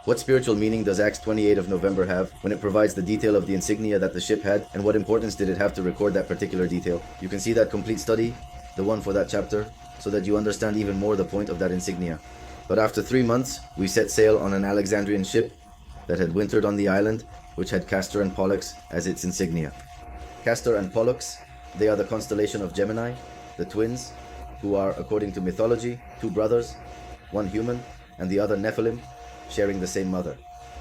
What spiritual meaning does Acts 28 of November have when it provides the detail of the insignia that the ship had, and what importance did it have to record that particular detail? You can see that complete study, the one for that chapter, so that you understand even more the point of that insignia. But after 3 months, we set sail on an Alexandrian ship that had wintered on the island, which had Castor and Pollux as its insignia. Castor and Pollux, they are the constellation of Gemini, the twins, who are, according to mythology, 2 brothers, one human and the other Nephilim, sharing the same mother.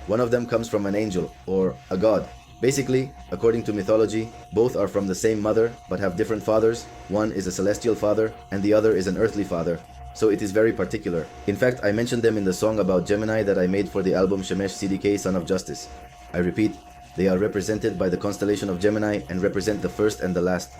One of them comes from an angel, or a god. Basically, according to mythology, both are from the same mother, but have different fathers. One is a celestial father, and the other is an earthly father. So it is very particular. In fact, I mentioned them in the song about Gemini that I made for the album Shemesh CDK Son of Justice. I repeat, they are represented by the constellation of Gemini and represent the first and the last.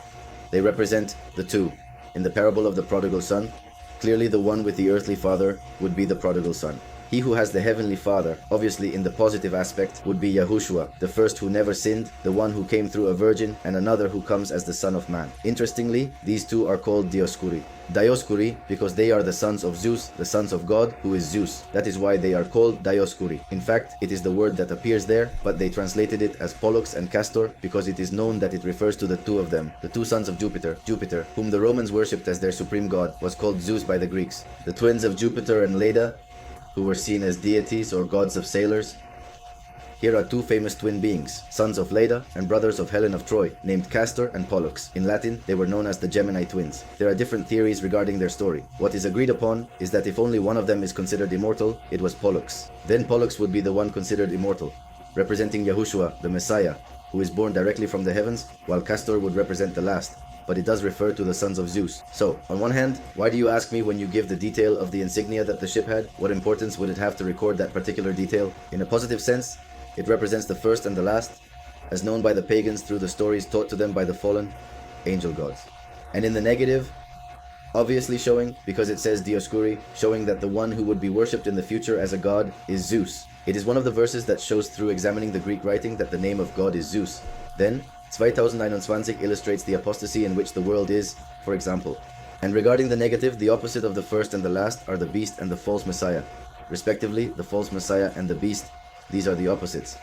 They represent the 2. In the parable of the prodigal son, clearly the one with the earthly father would be the prodigal son. He who has the heavenly father, obviously in the positive aspect, would be Yahushua, the first who never sinned, the one who came through a virgin, and another who comes as the Son of Man. Interestingly, these 2 are called Dioscuri. Dioscuri because they are the sons of Zeus, the sons of God, who is Zeus. That is why they are called Dioscuri. In fact, it is the word that appears there, but they translated it as Pollux and Castor because it is known that it refers to the 2 of them, the 2 sons of Jupiter, whom the Romans worshipped as their supreme god, was called Zeus by the Greeks. The twins of Jupiter and Leda, who were seen as deities or gods of sailors. Here are 2 famous twin beings, sons of Leda and brothers of Helen of Troy, named Castor and Pollux. In Latin, they were known as the Gemini twins. There are different theories regarding their story. What is agreed upon is that if only one of them is considered immortal, it was Pollux. Then Pollux would be the one considered immortal, representing Yahushua, the Messiah, who is born directly from the heavens, while Castor would represent the last, but it does refer to the sons of Zeus. So, on one hand, why do you ask me when you give the detail of the insignia that the ship had? What importance would it have to record that particular detail? In a positive sense, it represents the first and the last, as known by the pagans through the stories taught to them by the fallen angel gods. And in the negative, obviously showing, because it says Dioscuri, showing that the one who would be worshipped in the future as a god is Zeus. It is one of the verses that shows through examining the Greek writing that the name of God is Zeus. Then, 2029 illustrates the apostasy in which the world is, for example. And regarding the negative, the opposite of the first and the last are the beast and the false messiah. Respectively, the false messiah and the beast, these are the opposites.